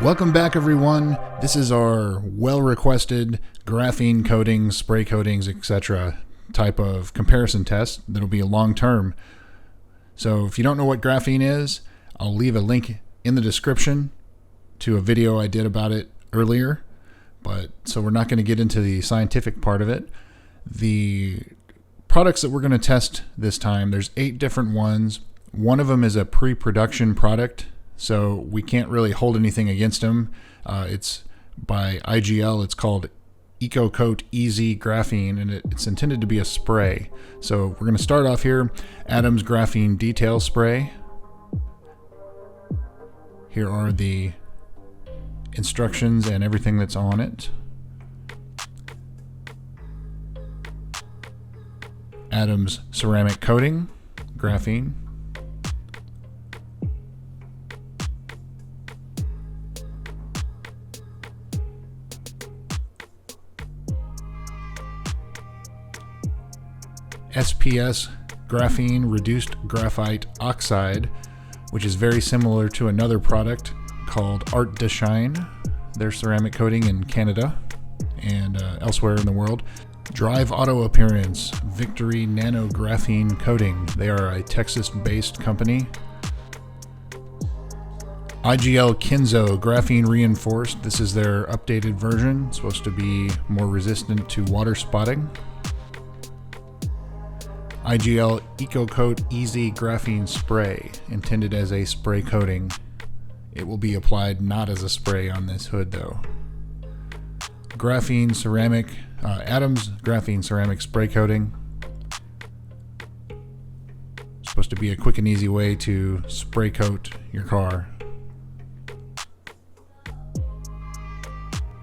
Welcome back, everyone. This is our well-requested graphene coatings, spray coatings, etc. type of comparison test that'll be a long-term. So if you don't know what graphene is, I'll leave a link in the description to a video I did about it earlier. So we're not going to get into the scientific part of it. The products that we're going to test this time, there's 8 different ones. One of them is a pre-production product, so we can't really hold anything against them. It's by IGL. It's called EcoCoat Easy Graphene, and it's intended to be a spray. So we're going to start off here. Adam's Graphene Detail Spray. Here are the instructions and everything that's on it. Adam's Ceramic Coating, graphene. SPS Graphene Reduced Graphite Oxide, which is very similar to another product called Art de Shine. Their ceramic coating in Canada and elsewhere in the world. Drive Auto Appearance Victory Nano Graphene Coating. They are a Texas-based company. IGL Kinzo Graphene Reinforced. This is their updated version. It's supposed to be more resistant to water spotting. IGL EcoCoat Easy Graphene Spray, intended as a spray coating. It will be applied not as a spray on this hood though. Graphene Ceramic, Adam's Graphene Ceramic Spray Coating. Supposed to be a quick and easy way to spray coat your car.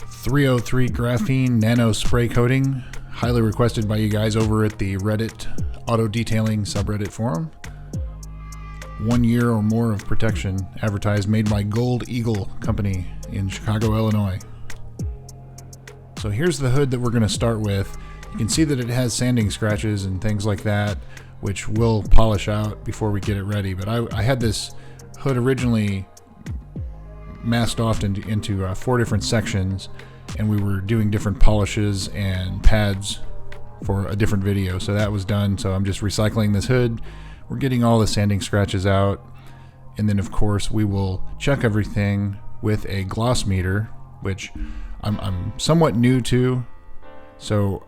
303 Graphene Nano Spray Coating, highly requested by you guys over at the Reddit Auto Detailing subreddit forum. 1 year or more of protection, advertised, made by Gold Eagle Company in Chicago, Illinois. So here's the hood that we're going to start with. You can see that it has sanding scratches and things like that, which we'll polish out before we get it ready. But I had this hood originally masked off into 4 different sections, and we were doing different polishes and pads for a different video, so that was done. So I'm just recycling this hood. We're getting all the sanding scratches out, and then of course we will check everything with a gloss meter, which I'm somewhat new to, so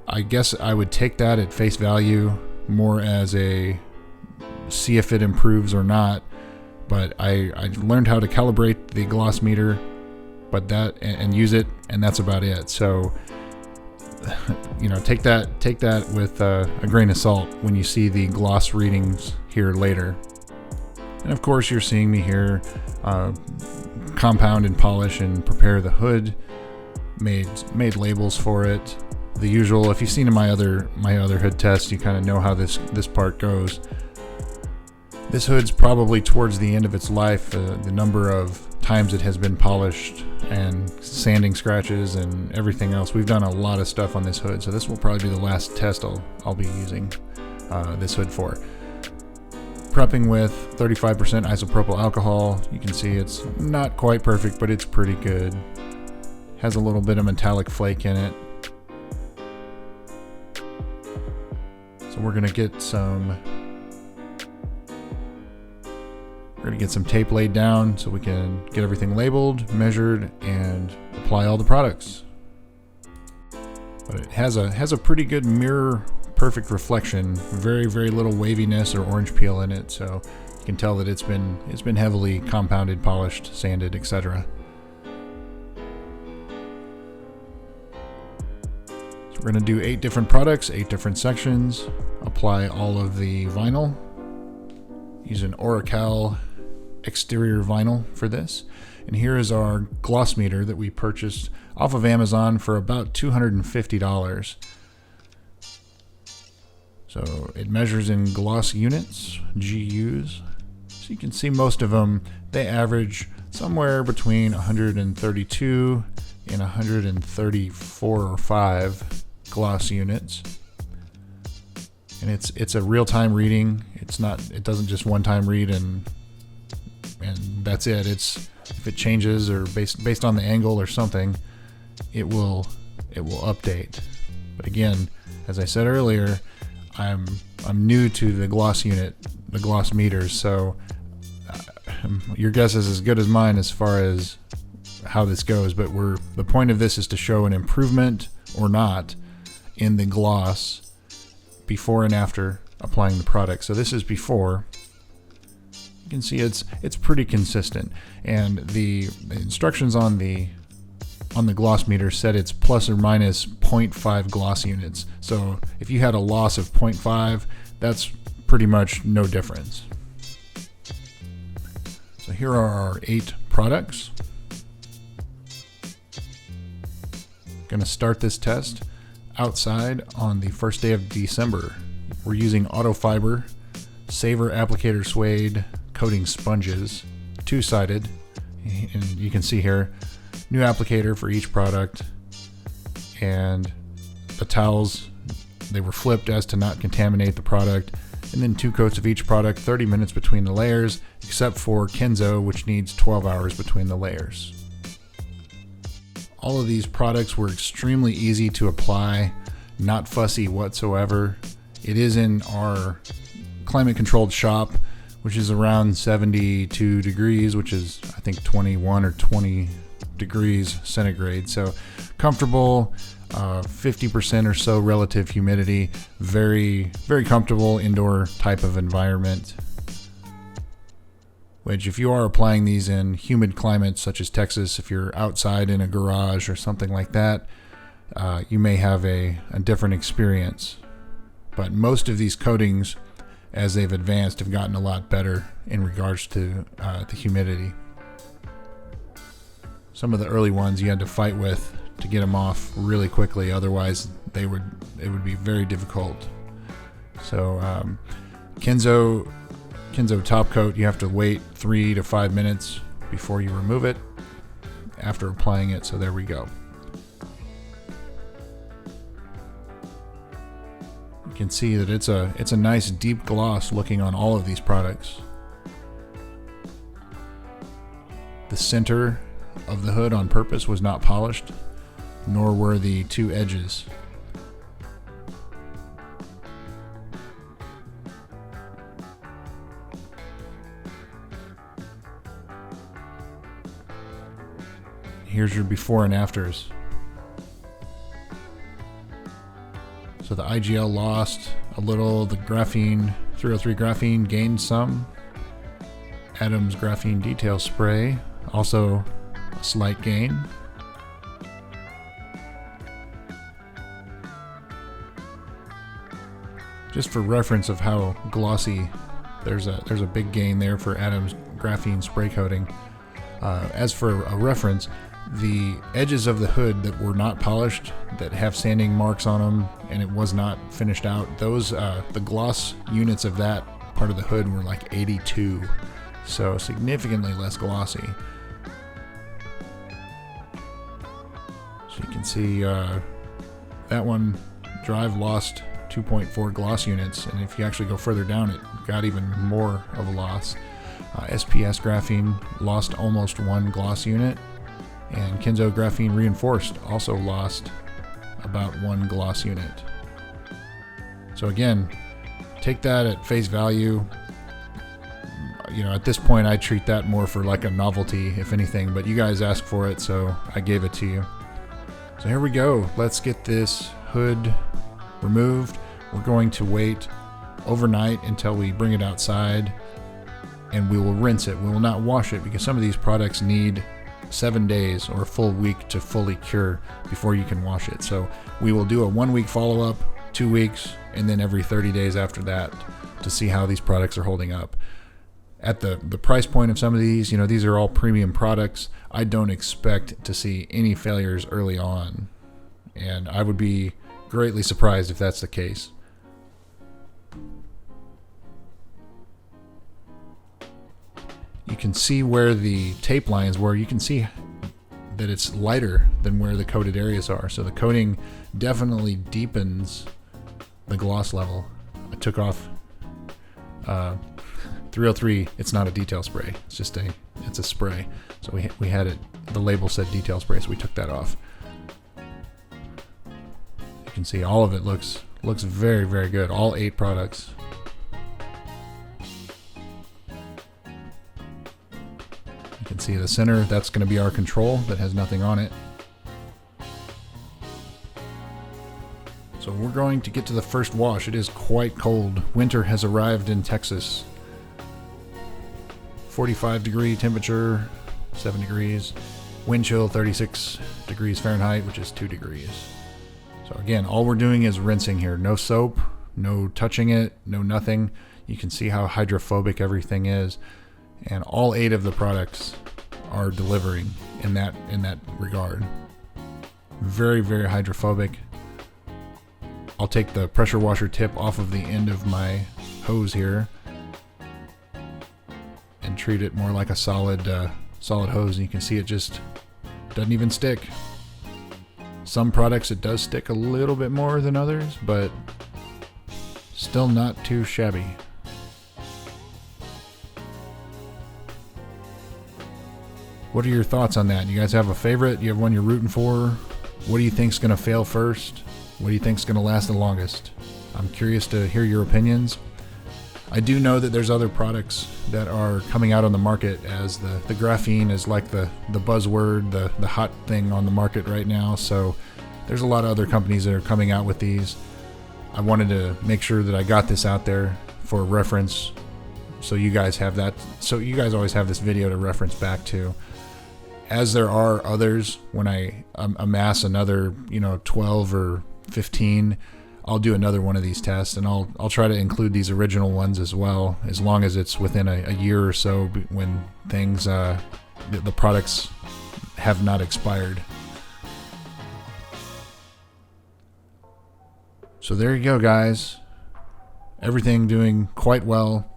I guess I would take that at face value more as a see if it improves or not. But I learned how to calibrate the gloss meter, but that and use it, and that's about it. So take that with a grain of salt when you see the gloss readings here later. And of course you're seeing me here compound and polish and prepare the hood, made labels for it, the usual. If you've seen my other hood test, you kind of know how this part goes. This hood's probably towards the end of its life. The number of times it has been polished and sanding scratches and everything else. We've done a lot of stuff on this hood, so this will probably be the last test I'll be using this hood for. Prepping with 35% isopropyl alcohol. You can see it's not quite perfect, but it's pretty good. Has a little bit of metallic flake in it. So we're gonna get some tape laid down so we can get everything labeled, measured, and apply all the products. But it has a pretty good mirror perfect reflection, very, very little waviness or orange peel in it, so you can tell that it's been heavily compounded, polished, sanded, etc. So we're going to do 8 different products, 8 different sections, apply all of the vinyl. Use an Oracal exterior vinyl for this. And here is our gloss meter that we purchased off of Amazon for about $250. So it measures in gloss units, GUs. So you can see most of them, they average somewhere between 132 and 134 or 5 gloss units. And it's a real-time reading. It doesn't just one-time read and that's it. It's if it changes or based on the angle or something, it will update. But again, as I said earlier, I'm new to the gloss unit, the gloss meters, so your guess is as good as mine as far as how this goes. But the point of this is to show an improvement or not in the gloss before and after applying the product. So this is before. You can see it's pretty consistent, and the instructions on the gloss meter said it's plus or minus 0.5 gloss units. So if you had a loss of 0.5, that's pretty much no difference. So here are our 8 products. Going to start this test outside on the first day of December. We're using Auto Fiber Savor Applicator Suede Coating Sponges, 2-sided, and you can see here, new applicator for each product, and the towels, they were flipped as to not contaminate the product, and then 2 coats of each product, 30 minutes between the layers, except for Kenzo, which needs 12 hours between the layers. All of these products were extremely easy to apply, not fussy whatsoever. It is in our climate controlled shop, which is around 72 degrees, which is I think 21 or 20 degrees centigrade. So comfortable, 50% or so relative humidity, very, very comfortable indoor type of environment. Which if you are applying these in humid climates such as Texas, if you're outside in a garage or something like that, you may have a different experience. But most of these coatings, as they've advanced, have gotten a lot better in regards to the humidity. Some of the early ones you had to fight with to get them off really quickly, otherwise it would be very difficult. So Kenzo top coat, you have to wait 3 to 5 minutes before you remove it after applying it. So there we go. You can see that it's a nice deep gloss looking on all of these products. The center of the hood on purpose was not polished, nor were the 2 edges. Here's your before and afters. So the IGL lost a little, the graphene, 303 graphene gained some. Adam's graphene detail spray, also a slight gain. Just for reference of how glossy, there's a big gain there for Adam's graphene spray coating. As for a reference, the edges of the hood that were not polished, that have sanding marks on them, and it was not finished out, those the gloss units of that part of the hood were like 82, so significantly less glossy. So you can see that one, Drive lost 2.4 gloss units, and if you actually go further down, it got even more of a loss. SPS graphene lost almost 1 gloss unit, and Kenzo graphene reinforced also lost about 1 gloss unit. So again, take that at face value. You know, at this point I treat that more for like a novelty, if anything, but you guys asked for it, so I gave it to you. So here we go. Let's get this hood removed. We're going to wait overnight until we bring it outside, and we will rinse it. We will not wash it because some of these products need 7 days or a full week to fully cure before you can wash it. So we will do a 1-week follow-up, 2 weeks, and then every 30 days after that to see how these products are holding up. At the price point of some of these, you know, these are all premium products. I don't expect to see any failures early on, and I would be greatly surprised if that's the case. You can see where the tape lines were. You can see that it's lighter than where the coated areas are. So the coating definitely deepens the gloss level. I took off 303. It's not a detail spray. It's just a it's a spray. So we had it, the label said detail spray, so we took that off. You can see all of it looks very, very good. All 8 products. You can see the center, that's going to be our control that has nothing on it. So we're going to get to the first wash. It is quite cold. Winter has arrived in Texas. 45-degree temperature, 7 degrees. Wind chill 36 degrees Fahrenheit, which is 2 degrees. So again, all we're doing is rinsing here. No soap, no touching it, no nothing. You can see how hydrophobic everything is. And all 8 of the products are delivering in that regard. Very, very hydrophobic. I'll take the pressure washer tip off of the end of my hose here and treat it more like a solid hose. And you can see it just doesn't even stick. Some products it does stick a little bit more than others, but still not too shabby. What are your thoughts on that? You guys have a favorite? You have one you're rooting for? What do you think's going to fail first? What do you think's going to last the longest? I'm curious to hear your opinions. I do know that there's other products that are coming out on the market, as the graphene is like the buzzword, the hot thing on the market right now. So there's a lot of other companies that are coming out with these. I wanted to make sure that I got this out there for reference, so you guys have that. So you guys always have this video to reference back to. As there are others, when I amass another 12 or 15, I'll do another one of these tests, and I'll try to include these original ones as well, as long as it's within a year or so when things the products have not expired. So there you go, guys. Everything doing quite well.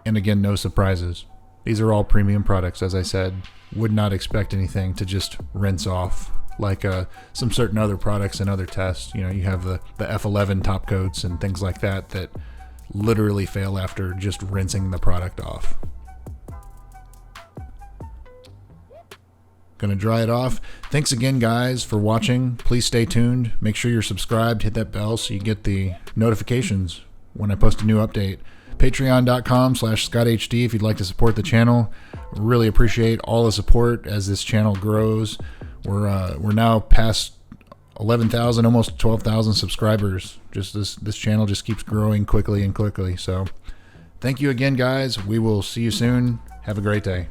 And again, no surprises. These are all premium products, as I said. Would not expect anything to just rinse off like some certain other products and other tests. You have the F11 top coats and things like that literally fail after just rinsing the product off. Gonna dry it off. Thanks again, guys, for watching. Please stay tuned. Make sure you're subscribed. Hit that bell so you get the notifications when I post a new update. Patreon.com/ScottHD if you'd like to support the channel. Really appreciate all the support as this channel grows. We're now past 11,000, almost 12,000 subscribers. Just this channel just keeps growing quickly and quickly. So thank you again, guys. We will see you soon. Have a great day.